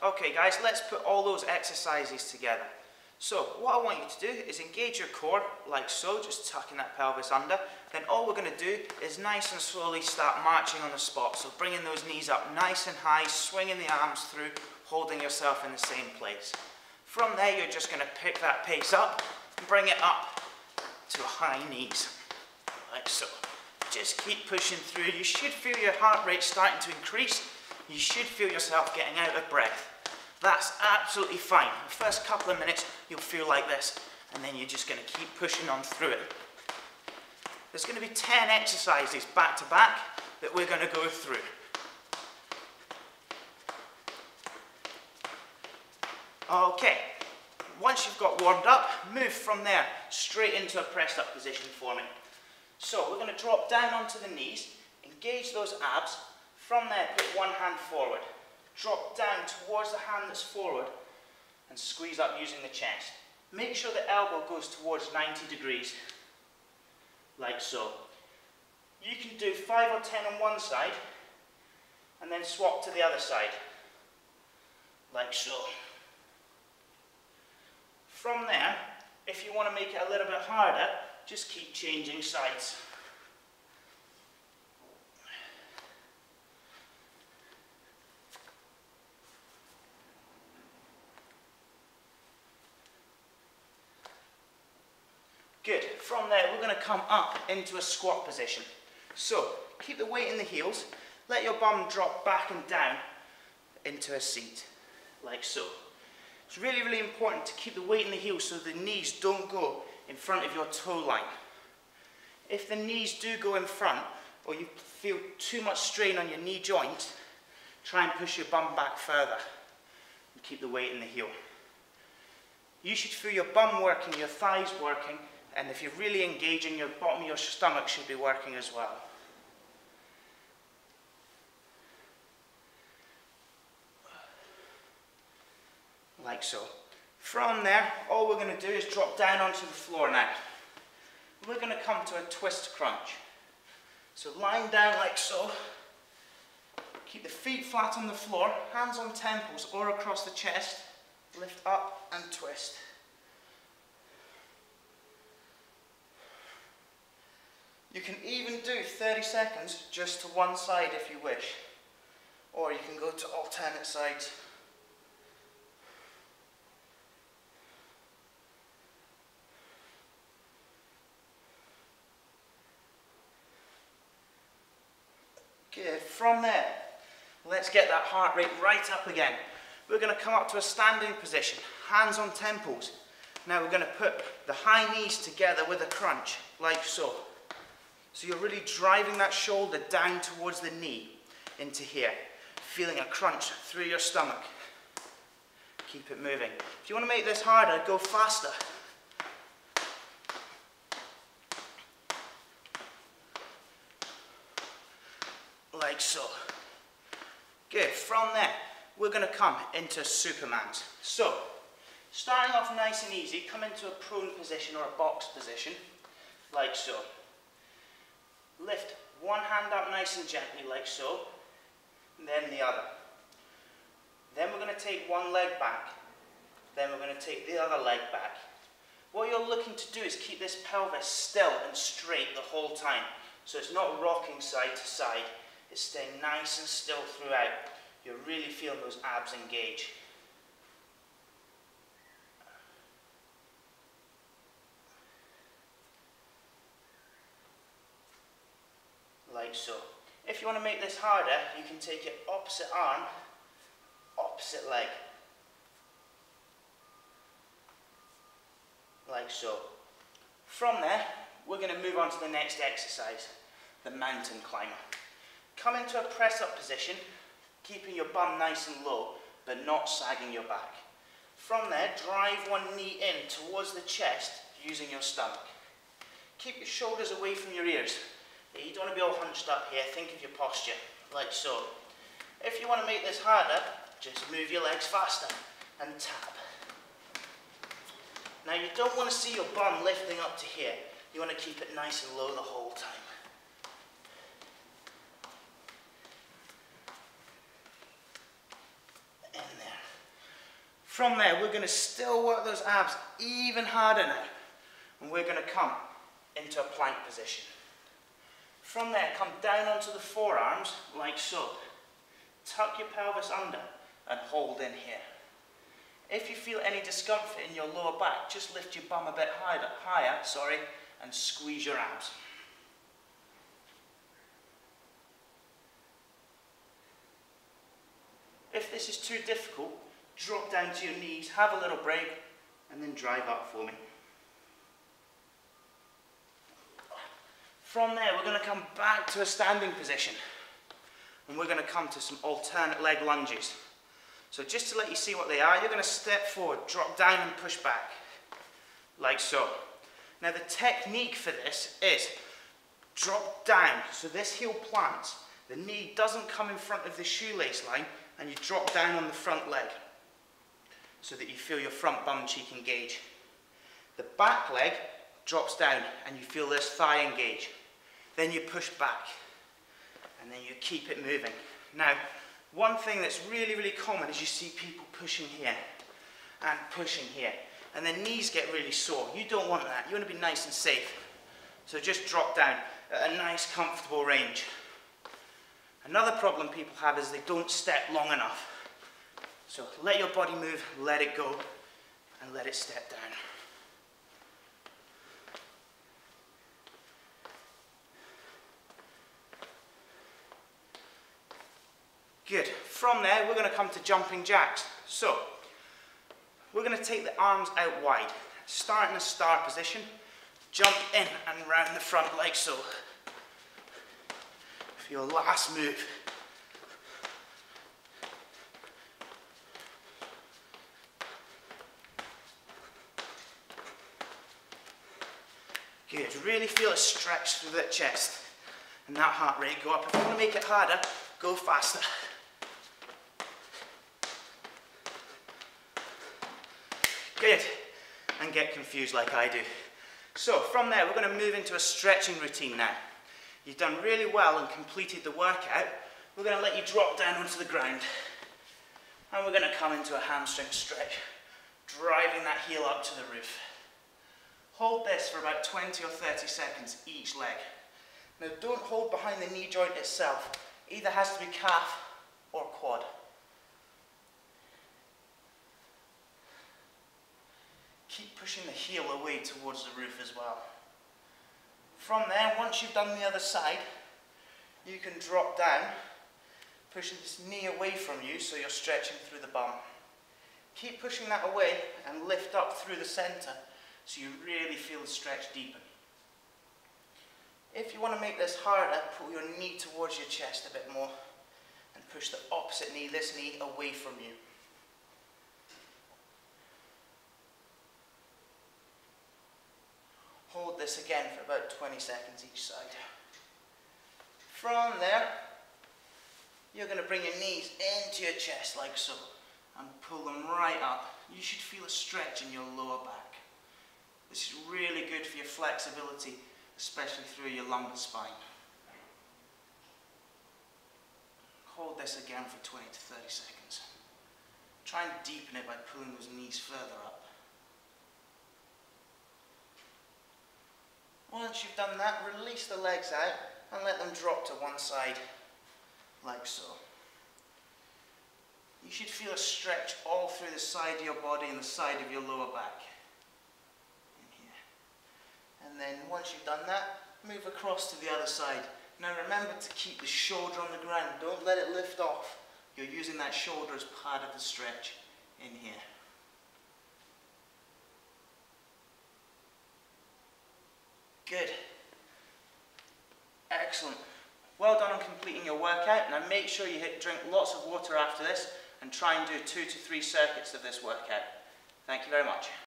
Okay guys, let's put all those exercises together. So what I want you to do is engage your core like so, just tucking that pelvis under. Then all we're going to do is nice and slowly start marching on the spot. So bringing those knees up nice and high, swinging the arms through, holding yourself in the same place. From there you're just going to pick that pace up and bring it up to high knees, like so. Just keep pushing through. You should feel your heart rate starting to increase. You should feel yourself getting out of breath. That's absolutely fine. The first couple of minutes you'll feel like this, and then you're just going to keep pushing on through it. There's going to be 10 exercises back to back that we're going to go through. Okay, once you've got warmed up, move from there straight into a pressed up position for me. So we're going to drop down onto the knees, engage those abs. From there, put one hand forward. Drop down towards the hand that's forward and squeeze up using the chest. Make sure the elbow goes towards 90 degrees, like so. You can do 5 or 10 on one side and then swap to the other side, like so. From there, if you want to make it a little bit harder, just keep changing sides. Good. From there, we're going to come up into a squat position. So, keep the weight in the heels, let your bum drop back and down into a seat, like so. It's really, really important to keep the weight in the heels so the knees don't go in front of your toe line. If the knees do go in front, or you feel too much strain on your knee joint, try and push your bum back further and keep the weight in the heel. You should feel your bum working, your thighs working, and if you're really engaging, your bottom of your stomach should be working as well. Like so. From there, all we're going to do is drop down onto the floor now. We're going to come to a twist crunch. So lying down like so. Keep the feet flat on the floor, hands on temples or across the chest. Lift up and twist. You can even do 30 seconds just to one side if you wish. Or you can go to alternate sides. Good. From there, let's get that heart rate right up again. We're going to come up to a standing position, hands on temples. Now we're going to put the high knees together with a crunch, like so. So you're really driving that shoulder down towards the knee, into here, feeling a crunch through your stomach. Keep it moving. If you want to make this harder, go faster. Like so. Good. From there, we're going to come into Supermans. So, starting off nice and easy, come into a prone position or a box position, like so. Lift one hand up nice and gently, like so, and then the other. Then we're going to take one leg back. Then we're going to take the other leg back. What you're looking to do is keep this pelvis still and straight the whole time. So it's not rocking side to side. It's staying nice and still throughout. You're really feeling those abs engage. Like so. If you want to make this harder, you can take it opposite arm, opposite leg. Like so. From there, we're going to move on to the next exercise, the mountain climber. Come into a press-up position, keeping your bum nice and low, but not sagging your back. From there, drive one knee in towards the chest, using your stomach. Keep your shoulders away from your ears. You don't want to be all hunched up here, think of your posture, like so. If you want to make this harder, just move your legs faster and tap. Now you don't want to see your bum lifting up to here. You want to keep it nice and low the whole time. In there. From there, we're going to still work those abs even harder now. And we're going to come into a plank position. From there, come down onto the forearms, like so. Tuck your pelvis under and hold in here. If you feel any discomfort in your lower back, just lift your bum a bit higher, and squeeze your abs. If this is too difficult, drop down to your knees, have a little break, and then drive up for me. From there, we're going to come back to a standing position. And we're going to come to some alternate leg lunges. So just to let you see what they are, you're going to step forward, drop down and push back. Like so. Now the technique for this is drop down, so this heel plants. The knee doesn't come in front of the shoelace line, and you drop down on the front leg so that you feel your front bum cheek engage. The back leg drops down and you feel this thigh engage. Then you push back and then you keep it moving. Now, one thing that's really, really common is you see people pushing here and pushing here, and their knees get really sore. You don't want that. You want to be nice and safe. So just drop down at a nice, comfortable range. Another problem people have is they don't step long enough. So let your body move, let it go, and let it step down. Good. From there, we're going to come to jumping jacks. So, we're going to take the arms out wide. Start in a star position, jump in and round the front like so. For your last move. Good. Really feel a stretch through that chest and that heart rate go up. If you want to make it harder, go faster. Good. And get confused like I do. So from there, we're going to move into a stretching routine now. You've done really well and completed the workout. We're going to let you drop down onto the ground. And we're going to come into a hamstring stretch, driving that heel up to the roof. Hold this for about 20 or 30 seconds each leg. Now don't hold behind the knee joint itself. Either has to be calf or quad. Keep pushing the heel away towards the roof as well. From there, once you've done the other side, you can drop down, push this knee away from you so you're stretching through the bum. Keep pushing that away and lift up through the center so you really feel the stretch deepen. If you want to make this harder, pull your knee towards your chest a bit more and push the opposite knee, this knee, away from you. Hold this again for about 20 seconds each side. From there, you're going to bring your knees into your chest like so and pull them right up. You should feel a stretch in your lower back. This is really good for your flexibility, especially through your lumbar spine. Hold this again for 20 to 30 seconds. Try and deepen it by pulling those knees further up. Once you've done that, release the legs out and let them drop to one side, like so. You should feel a stretch all through the side of your body and the side of your lower back. In here. And then once you've done that, move across to the other side. Now remember to keep the shoulder on the ground. Don't let it lift off. You're using that shoulder as part of the stretch in here. Good. Excellent. Well done on completing your workout. Now make sure you drink lots of water after this and try and do 2 to 3 circuits of this workout. Thank you very much.